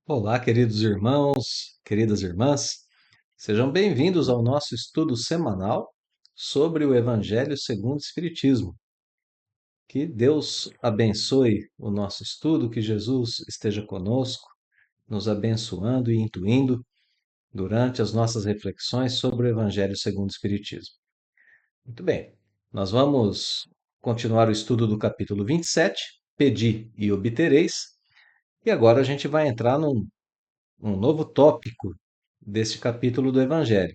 Olá, queridos irmãos, queridas irmãs, sejam bem-vindos ao nosso estudo semanal sobre o Evangelho segundo o Espiritismo. Que Deus abençoe o nosso estudo, que Jesus esteja conosco, nos abençoando e intuindo durante as nossas reflexões sobre o Evangelho segundo o Espiritismo. Muito bem, nós vamos continuar o estudo do capítulo 27, Pedi e obtereis, e agora a gente vai entrar num novo tópico deste capítulo do Evangelho.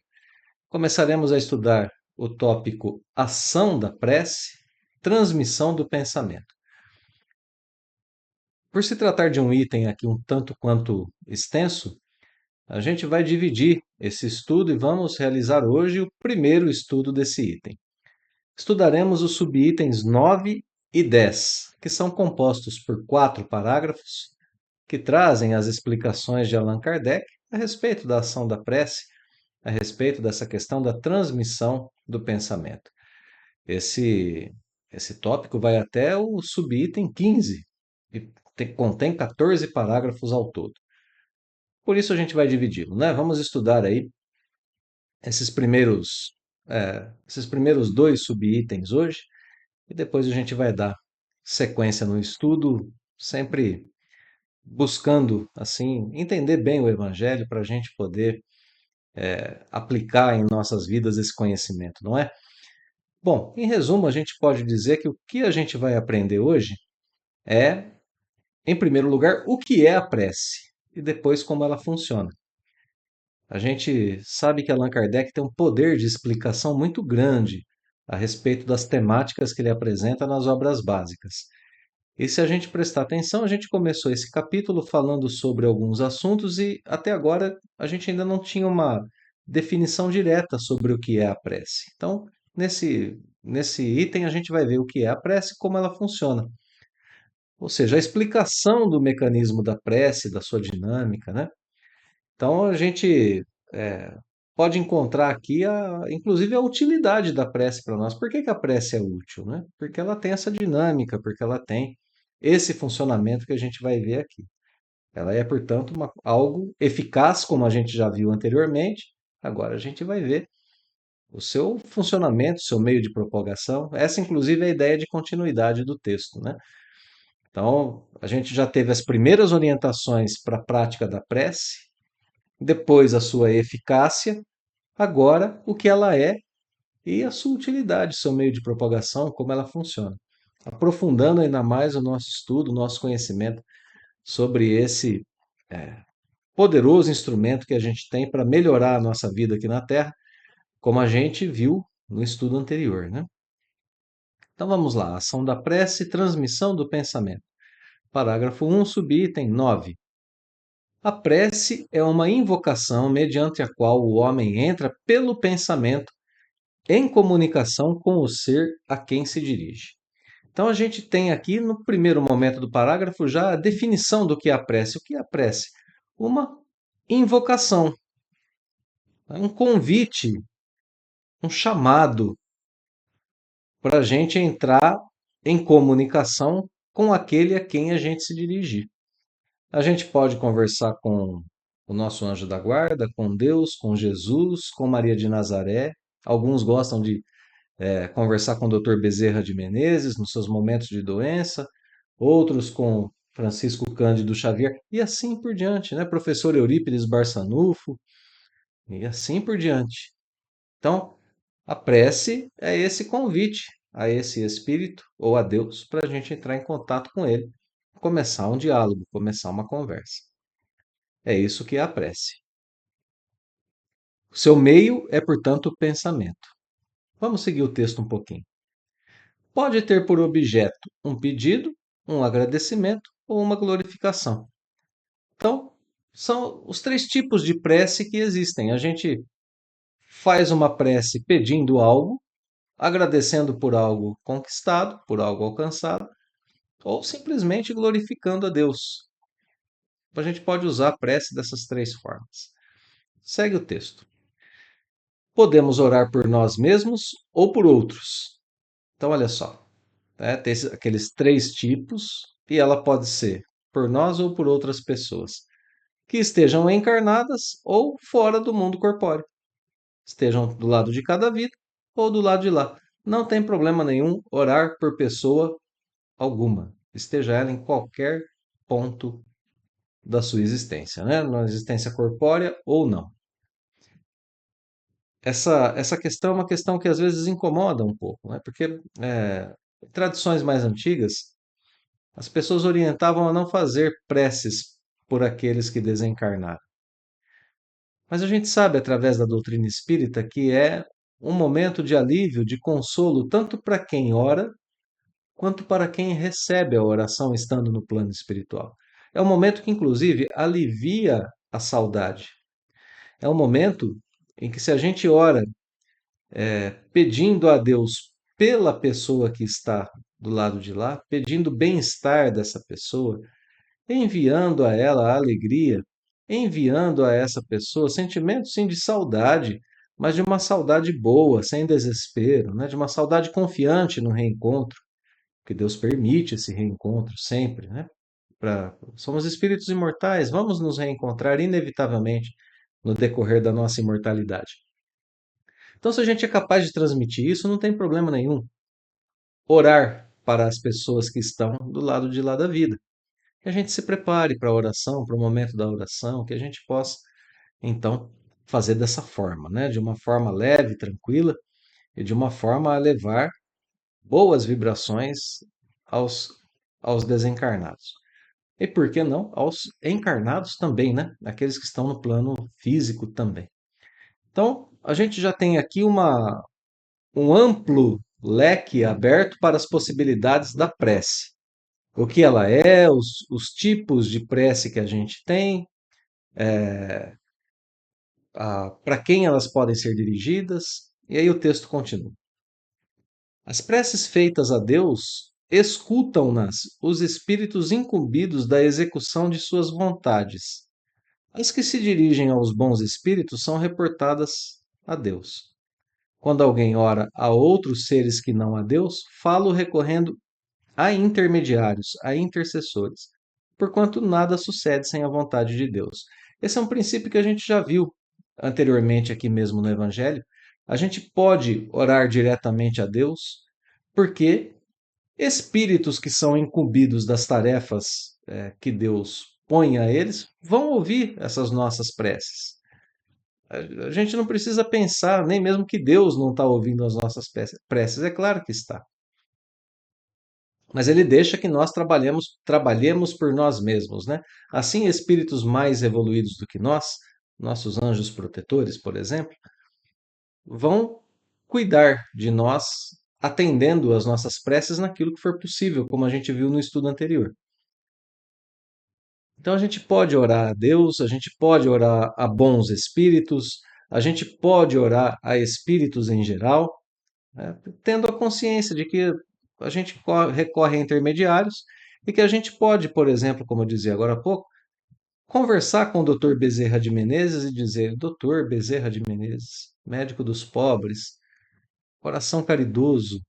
Começaremos a estudar o tópico ação da prece, transmissão do pensamento. Por se tratar de um item aqui um tanto quanto extenso, a gente vai dividir esse estudo e vamos realizar hoje o primeiro estudo desse item. Estudaremos os subitens 9 e 10, que são compostos por 4 parágrafos que trazem as explicações de Allan Kardec a respeito da ação da prece, a respeito dessa questão da transmissão do pensamento. Esse, esse tópico vai até o subitem 15 e contém 14 parágrafos ao todo. Por isso a gente vai dividi-lo, né? Vamos estudar aí esses primeiros, esses primeiros dois subitens hoje e depois a gente vai dar sequência no estudo, sempre buscando assim entender bem o Evangelho para a gente poder aplicar em nossas vidas esse conhecimento, não é? Bom, em resumo, a gente pode dizer que o que a gente vai aprender hoje é, em primeiro lugar, o que é a prece e depois como ela funciona. A gente sabe que Allan Kardec tem um poder de explicação muito grande a respeito das temáticas que ele apresenta nas obras básicas. E se a gente prestar atenção, a gente começou esse capítulo falando sobre alguns assuntos e até agora a gente ainda não tinha uma definição direta sobre o que é a prece. Então, nesse item, a gente vai ver o que é a prece e como ela funciona. Ou seja, a explicação do mecanismo da prece, da sua dinâmica, né? Então, a gente é, pode encontrar aqui, inclusive, a utilidade da prece para nós. Por que que a prece é útil, né? Porque ela tem essa dinâmica, porque ela tem esse funcionamento que a gente vai ver aqui. Ela é, portanto, algo eficaz, como a gente já viu anteriormente. Agora a gente vai ver o seu funcionamento, seu meio de propagação. Essa, inclusive, é a ideia de continuidade do texto, né? Então, a gente já teve as primeiras orientações para a prática da prece, depois a sua eficácia, agora o que ela é e a sua utilidade, seu meio de propagação, como ela funciona. Aprofundando ainda mais o nosso estudo, o nosso conhecimento sobre esse poderoso instrumento que a gente tem para melhorar a nossa vida aqui na Terra, como a gente viu no estudo anterior, né? Então vamos lá, ação da prece, transmissão do pensamento. Parágrafo 1, subitem 9. A prece é uma invocação mediante a qual o homem entra pelo pensamento em comunicação com o ser a quem se dirige. Então a gente tem aqui no primeiro momento do parágrafo já a definição do que é a prece. O que é a prece? Uma invocação, um convite, um chamado para a gente entrar em comunicação com aquele a quem a gente se dirigir. A gente pode conversar com o nosso anjo da guarda, com Deus, com Jesus, com Maria de Nazaré. Alguns gostam de conversar com o Dr. Bezerra de Menezes nos seus momentos de doença, outros com Francisco Cândido Xavier, e assim por diante, né? Professor Eurípides Barçanufo, e assim por diante. Então, a prece é esse convite a esse Espírito ou a Deus para a gente entrar em contato com Ele, começar um diálogo, começar uma conversa. É isso que é a prece. O seu meio é, portanto, o pensamento. Vamos seguir o texto um pouquinho. Pode ter por objeto um pedido, um agradecimento ou uma glorificação. Então, são os três tipos de prece que existem. A gente faz uma prece pedindo algo, agradecendo por algo conquistado, por algo alcançado, ou simplesmente glorificando a Deus. A gente pode usar a prece dessas três formas. Segue o texto. Podemos orar por nós mesmos ou por outros. Então, olha só, né? Tem aqueles três tipos e ela pode ser por nós ou por outras pessoas. que estejam encarnadas ou fora do mundo corpóreo, estejam do lado de cada vida ou do lado de lá. Não tem problema nenhum orar por pessoa alguma, esteja ela em qualquer ponto da sua existência, né? Na existência corpórea ou não. Essa questão é uma questão que às vezes incomoda um pouco, né? Porque em tradições mais antigas, as pessoas orientavam a não fazer preces por aqueles que desencarnaram. Mas a gente sabe, através da doutrina espírita, que é um momento de alívio, de consolo, tanto para quem ora, quanto para quem recebe a oração estando no plano espiritual. É um momento que, inclusive, alivia a saudade. É um momento em que, se a gente ora pedindo a Deus pela pessoa que está do lado de lá, pedindo o bem-estar dessa pessoa, enviando a ela a alegria, enviando a essa pessoa sentimentos sim de saudade, mas de uma saudade boa, sem desespero, né? De uma saudade confiante no reencontro, que Deus permite esse reencontro sempre, né? Somos espíritos imortais, vamos nos reencontrar inevitavelmente no decorrer da nossa imortalidade. Então, se a gente é capaz de transmitir isso, não tem problema nenhum. Orar para as pessoas que estão do lado de lá da vida. Que a gente se prepare para a oração, para o momento da oração, que a gente possa, então, fazer dessa forma, né? De uma forma leve, tranquila e de uma forma a levar boas vibrações aos, aos desencarnados. E por que não aos encarnados também, né? Aqueles que estão no plano físico também. Então, a gente já tem aqui um amplo leque aberto para as possibilidades da prece. O que ela é, os tipos de prece que a gente tem, para quem elas podem ser dirigidas, e aí o texto continua. As preces feitas a Deus escutam-nas os espíritos incumbidos da execução de suas vontades. As que se dirigem aos bons espíritos são reportadas a Deus. Quando alguém ora a outros seres que não a Deus, falo recorrendo a intermediários, a intercessores, porquanto nada sucede sem a vontade de Deus. Esse é um princípio que a gente já viu anteriormente aqui mesmo no Evangelho. A gente pode orar diretamente a Deus, porque espíritos que são incumbidos das tarefas que Deus põe a eles vão ouvir essas nossas preces. A gente não precisa pensar, nem mesmo que Deus não está ouvindo as nossas preces, é claro que está. Mas ele deixa que nós trabalhemos por nós mesmos, né? Assim, espíritos mais evoluídos do que nós, nossos anjos protetores, por exemplo, vão cuidar de nós, atendendo as nossas preces naquilo que for possível, como a gente viu no estudo anterior. Então a gente pode orar a Deus, a gente pode orar a bons espíritos, a gente pode orar a espíritos em geral, né, tendo a consciência de que a gente recorre a intermediários e que a gente pode, por exemplo, como eu dizia agora há pouco, conversar com o Dr. Bezerra de Menezes e dizer: Dr. Bezerra de Menezes, médico dos pobres, coração caridoso,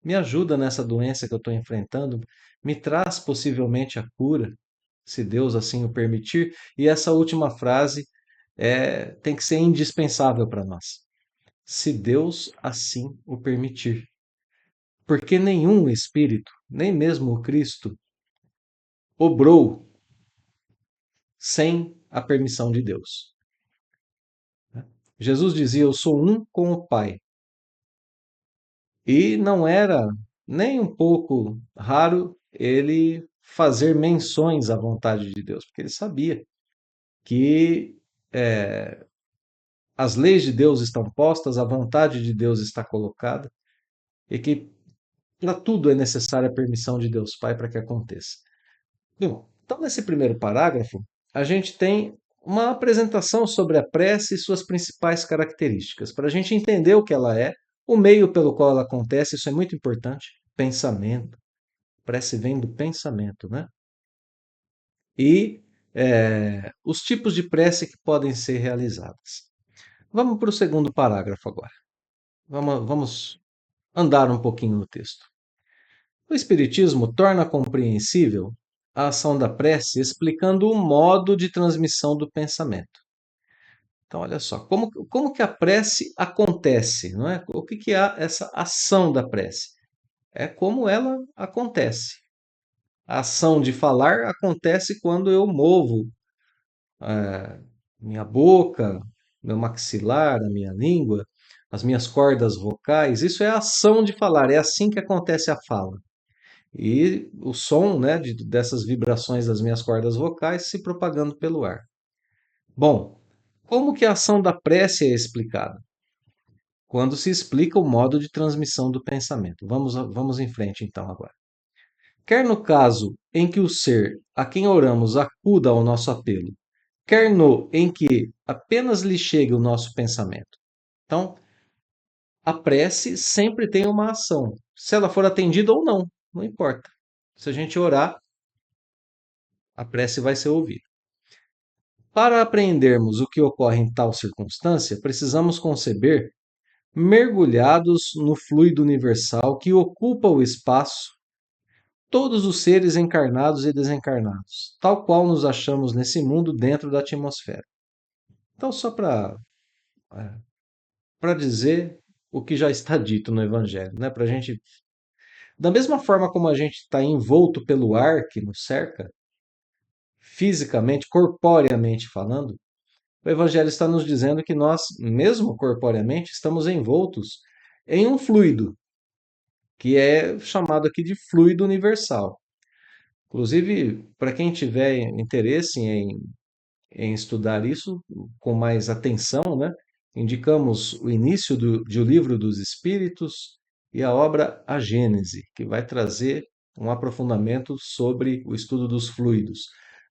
me ajuda nessa doença que eu estou enfrentando, me traz possivelmente a cura, se Deus assim o permitir. E essa última frase tem que ser indispensável para nós. Se Deus assim o permitir. Porque nenhum espírito, nem mesmo o Cristo, obrou sem a permissão de Deus. Jesus dizia: Eu sou um com o Pai. E não era nem um pouco raro ele fazer menções à vontade de Deus, porque ele sabia que as leis de Deus estão postas, a vontade de Deus está colocada e que para tudo é necessária a permissão de Deus Pai para que aconteça. Bom, então nesse primeiro parágrafo, a gente tem uma apresentação sobre a prece e suas principais características, para a gente entender o que ela é, o meio pelo qual ela acontece, isso é muito importante, pensamento. Prece vem do pensamento, né? E os tipos de prece que podem ser realizadas. Vamos para o segundo parágrafo agora. Vamos andar um pouquinho no texto. O Espiritismo torna compreensível a ação da prece explicando o modo de transmissão do pensamento. Então, olha só, como que a prece acontece, não é? O que que é essa ação da prece? É como ela acontece. A ação de falar acontece quando eu movo minha boca, meu maxilar, a minha língua, as minhas cordas vocais. Isso é a ação de falar, é assim que acontece a fala. E o som, né, dessas vibrações das minhas cordas vocais se propagando pelo ar. Bom, como que a ação da prece é explicada? Quando se explica o modo de transmissão do pensamento. Vamos em frente então agora. Quer no caso em que o ser a quem oramos acuda ao nosso apelo, quer no em que apenas lhe chegue o nosso pensamento. Então, a prece sempre tem uma ação. Se ela for atendida ou não, não importa. Se a gente orar, a prece vai ser ouvida. Para apreendermos o que ocorre em tal circunstância, precisamos conceber mergulhados no fluido universal que ocupa o espaço todos os seres encarnados e desencarnados, tal qual nos achamos nesse mundo dentro da atmosfera. Então, só para dizer o que já está dito no Evangelho, né? Para gente, da mesma forma como a gente está envolto pelo ar que nos cerca, fisicamente, corporeamente falando, o Evangelho está nos dizendo que nós, mesmo corporeamente, estamos envoltos em um fluido, que é chamado aqui de fluido universal. Inclusive, para quem tiver interesse em estudar isso com mais atenção, né? Indicamos o início de O Livro dos Espíritos e a obra A Gênese, que vai trazer um aprofundamento sobre o estudo dos fluidos.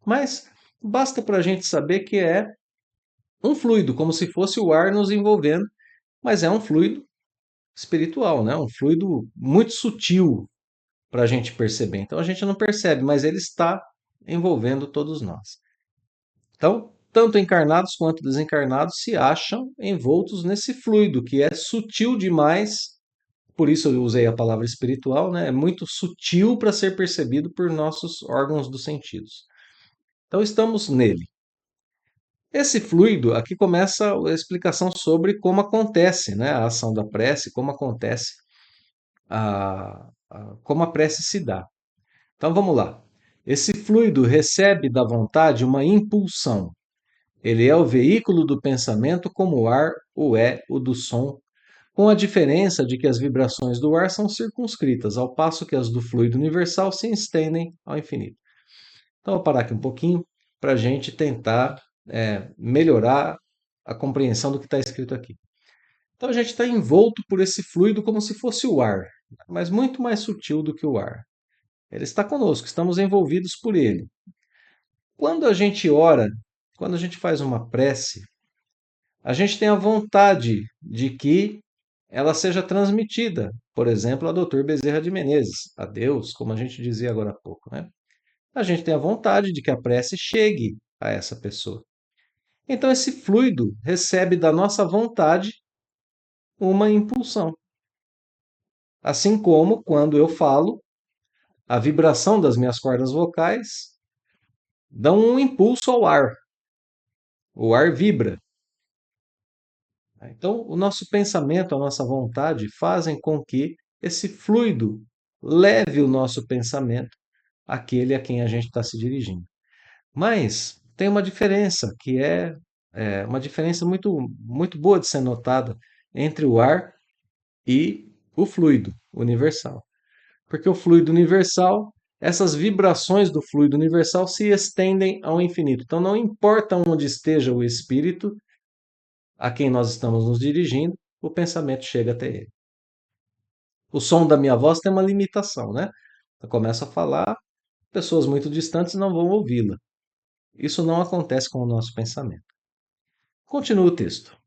Mas basta para a gente saber que é um fluido, como se fosse o ar nos envolvendo, mas é um fluido espiritual, né? Um fluido muito sutil para a gente perceber. Então a gente não percebe, mas ele está envolvendo todos nós. Então, tanto encarnados quanto desencarnados se acham envoltos nesse fluido que é sutil demais. Por isso eu usei a palavra espiritual, né? É muito sutil para ser percebido por nossos órgãos dos sentidos. Então estamos nele. Esse fluido, aqui começa a explicação sobre como acontece, né, a ação da prece, como acontece, como a prece se dá. Então vamos lá. Esse fluido recebe da vontade uma impulsão. Ele é o veículo do pensamento como o ar o é o do som, com a diferença de que as vibrações do ar são circunscritas, ao passo que as do fluido universal se estendem ao infinito. Então, vou parar aqui um pouquinho para a gente tentar melhorar a compreensão do que está escrito aqui. Então, a gente está envolto por esse fluido como se fosse o ar, mas muito mais sutil do que o ar. Ele está conosco, estamos envolvidos por ele. Quando a gente ora, quando a gente faz uma prece, a gente tem a vontade de que ela seja transmitida, por exemplo, a Dr. Bezerra de Menezes, a Deus, como a gente dizia agora há pouco, né? A gente tem a vontade de que a prece chegue a essa pessoa. Então, esse fluido recebe da nossa vontade uma impulsão. Assim como quando eu falo, a vibração das minhas cordas vocais dão um impulso ao ar. O ar vibra. Então, o nosso pensamento, a nossa vontade fazem com que esse fluido leve o nosso pensamento àquele a quem a gente está se dirigindo. Mas tem uma diferença, que é uma diferença muito boa de ser notada entre o ar e o fluido universal. Porque o fluido universal, essas vibrações do fluido universal se estendem ao infinito. Então não importa onde esteja o espírito a quem nós estamos nos dirigindo, o pensamento chega até ele. O som da minha voz tem uma limitação, né? Eu começo a falar, pessoas muito distantes não vão ouvi-la. Isso não acontece com o nosso pensamento. Continua o texto.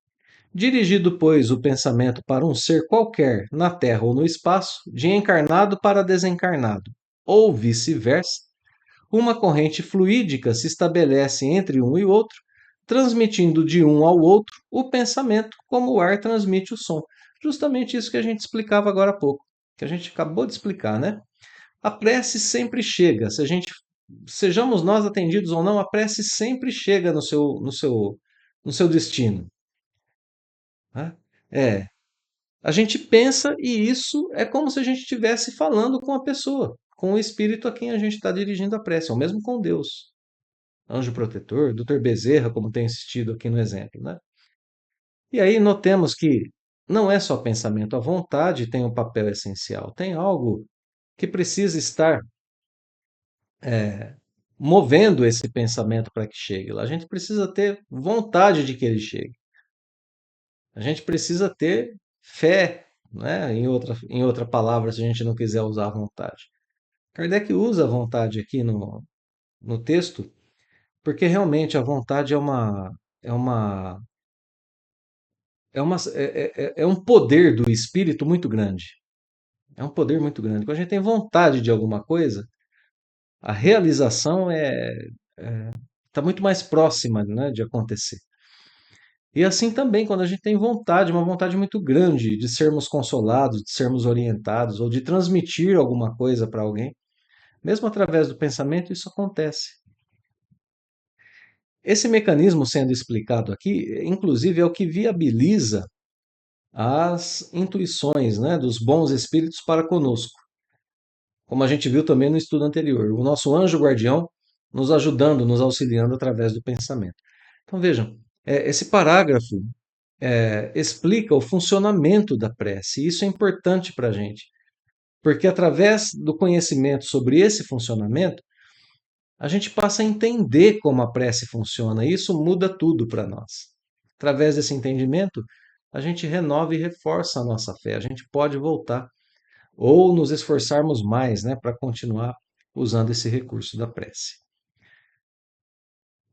Dirigido, pois, o pensamento para um ser qualquer, na Terra ou no espaço, de encarnado para desencarnado, ou vice-versa, uma corrente fluídica se estabelece entre um e outro, transmitindo de um ao outro o pensamento, como o ar transmite o som. Justamente isso que a gente explicava agora há pouco, que a gente acabou de explicar, né? A prece sempre chega. Se a gente sejamos nós atendidos ou não, a prece sempre chega no seu destino, né? É, a gente pensa e isso é como se a gente estivesse falando com a pessoa, com o espírito a quem a gente está dirigindo a prece, ou mesmo com Deus. Anjo protetor, Dr. Bezerra, como tem insistido aqui no exemplo, né? E aí notemos que não é só pensamento, a vontade tem um papel essencial, tem algo que precisa estar movendo esse pensamento para que chegue lá. A gente precisa ter vontade de que ele chegue. A gente precisa ter fé, né? Em outra palavra, se a gente não quiser usar a vontade. Kardec usa a vontade aqui no texto, porque realmente a vontade é uma, é um poder do espírito muito grande. É um poder muito grande. Quando a gente tem vontade de alguma coisa, a realização está muito mais próxima, né, de acontecer. E assim também, quando a gente tem vontade, uma vontade muito grande de sermos consolados, de sermos orientados, ou de transmitir alguma coisa para alguém, mesmo através do pensamento, isso acontece. Esse mecanismo sendo explicado aqui, inclusive, é o que viabiliza as intuições, né, dos bons espíritos para conosco, como a gente viu também no estudo anterior. O nosso anjo guardião nos ajudando, nos auxiliando através do pensamento. Então vejam, esse parágrafo explica o funcionamento da prece. E isso é importante para a gente, porque através do conhecimento sobre esse funcionamento, a gente passa a entender como a prece funciona. E isso muda tudo para nós. Através desse entendimento, a gente renova e reforça a nossa fé. A gente pode voltar ou nos esforçarmos mais, né, para continuar usando esse recurso da prece.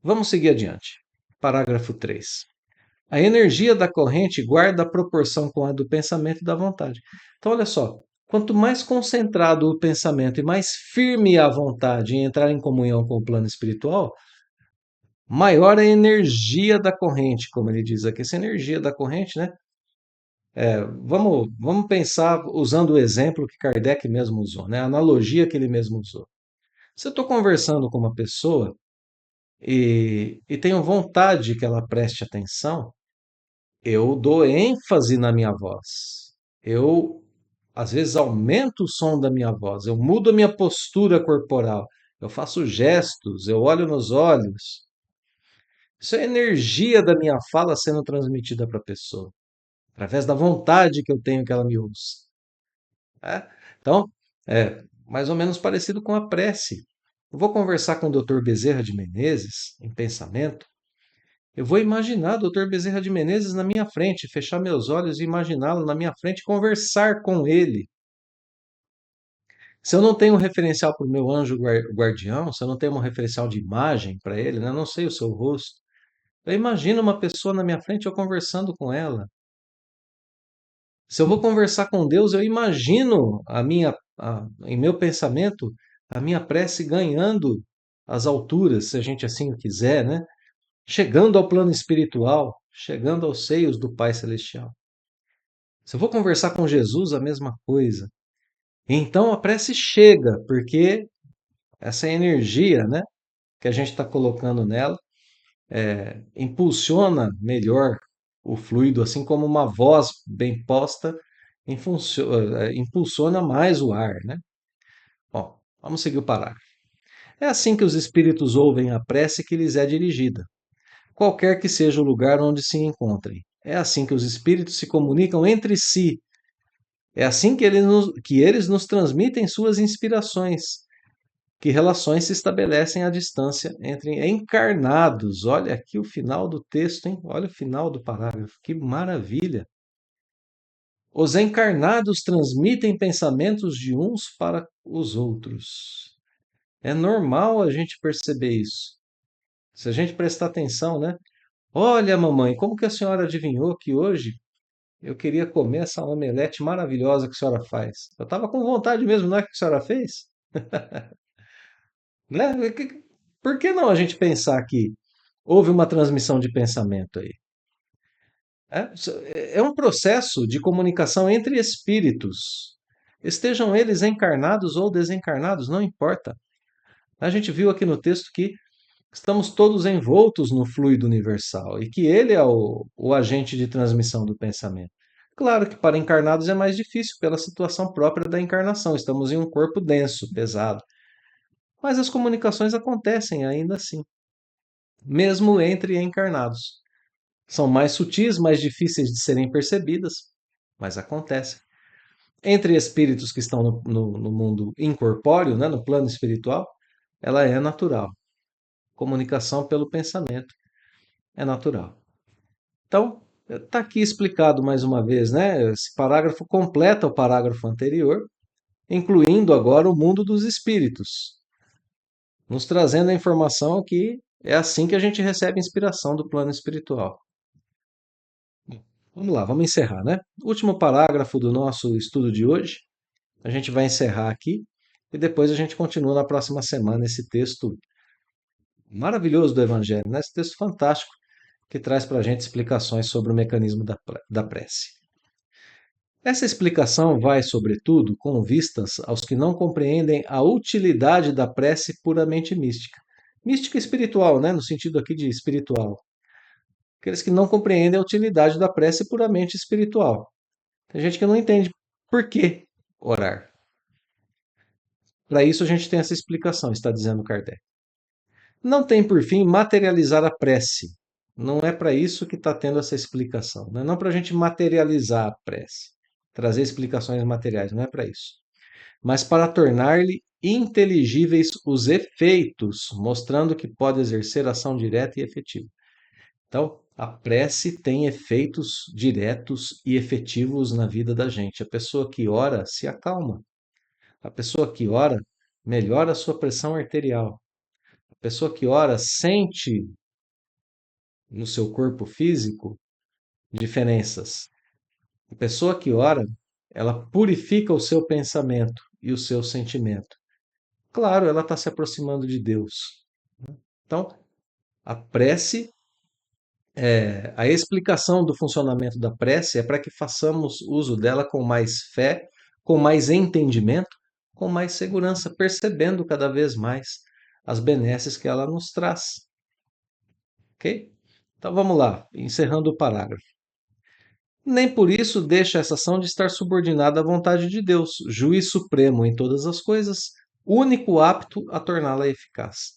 Vamos seguir adiante. Parágrafo 3. A energia da corrente guarda a proporção com a do pensamento e da vontade. Então, olha só, quanto mais concentrado o pensamento e mais firme a vontade em entrar em comunhão com o plano espiritual, maior a energia da corrente, como ele diz aqui. Essa energia da corrente, né? Vamos pensar usando o exemplo que Kardec mesmo usou, né? A analogia que ele mesmo usou. Se eu estou conversando com uma pessoa e tenho vontade que ela preste atenção, eu dou ênfase na minha voz. Eu, às vezes, aumento o som da minha voz. Eu mudo a minha postura corporal. Eu faço gestos, eu olho nos olhos. Isso é a energia da minha fala sendo transmitida para a pessoa, através da vontade que eu tenho que ela me ouça. Né? Então, é mais ou menos parecido com a prece. Eu vou conversar com o Dr. Bezerra de Menezes, em pensamento. Eu vou imaginar o Dr. Bezerra de Menezes na minha frente, fechar meus olhos e imaginá-lo na minha frente, conversar com ele. Se eu não tenho um referencial para o meu anjo guardião, se eu não tenho um referencial de imagem para ele, né? Eu não sei o seu rosto. Eu imagino uma pessoa na minha frente, eu conversando com ela. Se eu vou conversar com Deus, eu imagino em meu pensamento, a minha prece ganhando as alturas, se a gente assim o quiser, né? Chegando ao plano espiritual, chegando aos seios do Pai Celestial. Se eu vou conversar com Jesus, a mesma coisa. Então a prece chega, porque essa energia, né, que a gente está colocando nela impulsiona melhor o fluido, assim como uma voz bem posta impulsiona mais o ar, né? Bom, vamos seguir o parágrafo. É assim que os espíritos ouvem a prece que lhes é dirigida, qualquer que seja o lugar onde se encontrem. É assim que os espíritos se comunicam entre si. É assim que eles nos transmitem suas inspirações, que relações se estabelecem à distância entre encarnados. Olha aqui o final do texto, hein? Olha o final do parágrafo. Que maravilha! Os encarnados transmitem pensamentos de uns para os outros. É normal a gente perceber isso. Se a gente prestar atenção, né? Olha, mamãe, como que a senhora adivinhou que hoje eu queria comer essa omelete maravilhosa que a senhora faz? Eu estava com vontade mesmo, não é que a senhora fez? Né? Por que não a gente pensar que houve uma transmissão de pensamento aí? É um processo de comunicação entre espíritos. Estejam eles encarnados ou desencarnados, não importa. A gente viu aqui no texto que estamos todos envoltos no fluido universal e que ele é o agente de transmissão do pensamento. Claro que para encarnados é mais difícil pela situação própria da encarnação. Estamos em um corpo denso, pesado. Mas as comunicações acontecem ainda assim, mesmo entre encarnados. São mais sutis, mais difíceis de serem percebidas, mas acontecem. Entre espíritos que estão no mundo incorpóreo, né, no plano espiritual, ela é natural. Comunicação pelo pensamento é natural. Então, está aqui explicado mais uma vez, né? Esse parágrafo completa o parágrafo anterior, incluindo agora o mundo dos espíritos, nos trazendo a informação que é assim que a gente recebe inspiração do plano espiritual. Vamos lá, vamos encerrar, né? Último parágrafo do nosso estudo de hoje. A gente vai encerrar aqui e depois a gente continua na próxima semana esse texto maravilhoso do Evangelho, né? Esse texto fantástico que traz para a gente explicações sobre o mecanismo da prece. Essa explicação vai, sobretudo, com vistas aos que não compreendem a utilidade da prece puramente mística. Mística espiritual, né? No sentido aqui de espiritual. Aqueles que não compreendem a utilidade da prece puramente espiritual. Tem gente que não entende por que orar. Para isso a gente tem essa explicação, está dizendo Kardec. Não tem por fim materializar a prece. Não é para isso que está tendo essa explicação. Não é não para a gente materializar a prece, trazer explicações materiais, não é para isso. Mas para tornar-lhe inteligíveis os efeitos, mostrando que pode exercer ação direta e efetiva. Então, a prece tem efeitos diretos e efetivos na vida da gente. A pessoa que ora se acalma. A pessoa que ora melhora a sua pressão arterial. A pessoa que ora sente no seu corpo físico diferenças. A pessoa que ora, ela purifica o seu pensamento e o seu sentimento. Claro, ela está se aproximando de Deus. Então, a prece, a explicação do funcionamento da prece é para que façamos uso dela com mais fé, com mais entendimento, com mais segurança, percebendo cada vez mais as benesses que ela nos traz. Ok? Então vamos lá, encerrando o parágrafo. Nem por isso deixa essa ação de estar subordinada à vontade de Deus, juiz supremo em todas as coisas, único apto a torná-la eficaz.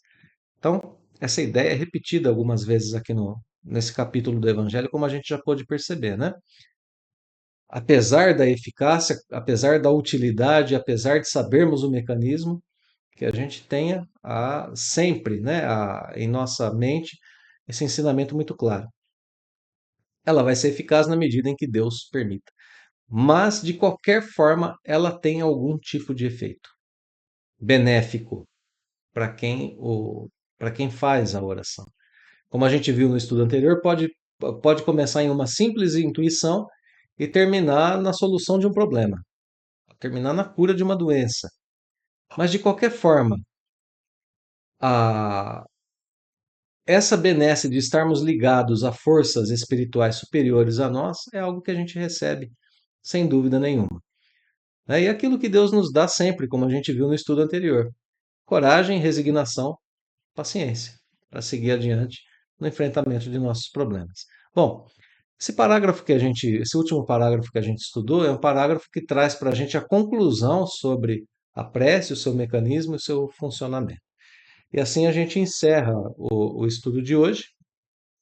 Então, essa ideia é repetida algumas vezes aqui nesse capítulo do Evangelho, como a gente já pôde perceber, né? Apesar da eficácia, apesar da utilidade, apesar de sabermos o mecanismo, que a gente tenha sempre, né, em nossa mente esse ensinamento muito claro. Ela vai ser eficaz na medida em que Deus permita. Mas, de qualquer forma, ela tem algum tipo de efeito benéfico para para quem faz a oração. Como a gente viu no estudo anterior, pode começar em uma simples intuição e terminar na solução de um problema, terminar na cura de uma doença. Mas, de qualquer forma, a, essa benesse de estarmos ligados a forças espirituais superiores a nós é algo que a gente recebe sem dúvida nenhuma. E aquilo que Deus nos dá sempre, como a gente viu no estudo anterior: coragem, resignação, paciência, para seguir adiante no enfrentamento de nossos problemas. Bom, esse último parágrafo que a gente estudou é um parágrafo que traz para a gente a conclusão sobre a prece, o seu mecanismo e o seu funcionamento. E assim a gente encerra o estudo de hoje,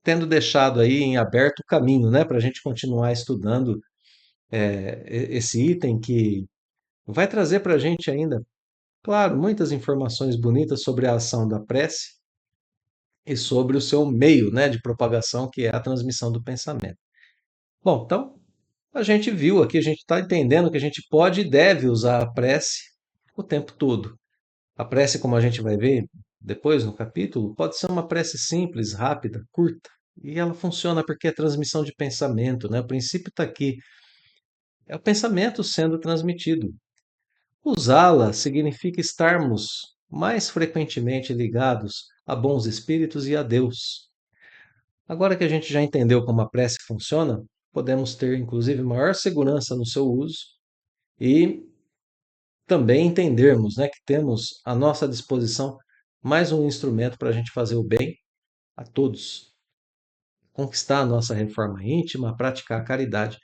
tendo deixado aí em aberto o caminho, né, para a gente continuar estudando esse item que vai trazer para a gente ainda, claro, muitas informações bonitas sobre a ação da prece e sobre o seu meio, né, de propagação, que é a transmissão do pensamento. Bom, então a gente viu aqui, a gente está entendendo que a gente pode e deve usar a prece o tempo todo. A prece, como a gente vai ver depois no capítulo, pode ser uma prece simples, rápida, curta. E ela funciona porque é transmissão de pensamento, né? O princípio está aqui. É o pensamento sendo transmitido. Usá-la significa estarmos mais frequentemente ligados a bons espíritos e a Deus. Agora que a gente já entendeu como a prece funciona, podemos ter inclusive maior segurança no seu uso e também entendermos, né, que temos à nossa disposição mais um instrumento para a gente fazer o bem a todos, conquistar a nossa reforma íntima, praticar a caridade,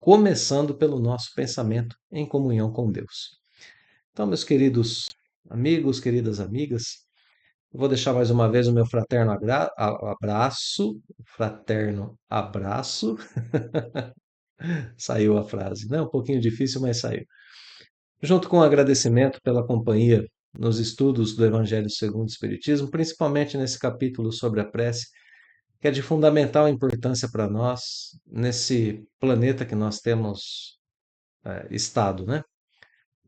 começando pelo nosso pensamento em comunhão com Deus. Então, meus queridos amigos, queridas amigas, eu vou deixar mais uma vez o meu fraterno abraço, saiu a frase, né? Um pouquinho difícil, mas saiu. Junto com o agradecimento pela companhia nos estudos do Evangelho segundo o Espiritismo, principalmente nesse capítulo sobre a prece, que é de fundamental importância para nós, nesse planeta que nós temos estado, né?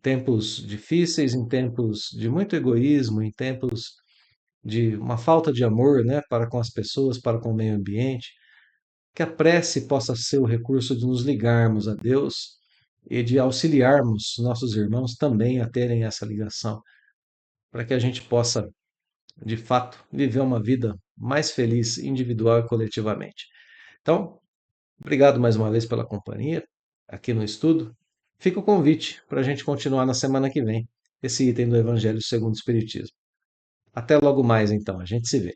Tempos difíceis, em tempos de muito egoísmo, em tempos de uma falta de amor, né, para com as pessoas, para com o meio ambiente, que a prece possa ser o recurso de nos ligarmos a Deus e de auxiliarmos nossos irmãos também a terem essa ligação, para que a gente possa, de fato, viver uma vida mais feliz individual e coletivamente. Então, obrigado mais uma vez pela companhia aqui no estudo. Fica o convite para a gente continuar na semana que vem esse item do Evangelho segundo o Espiritismo. Até logo mais, então, a gente se vê.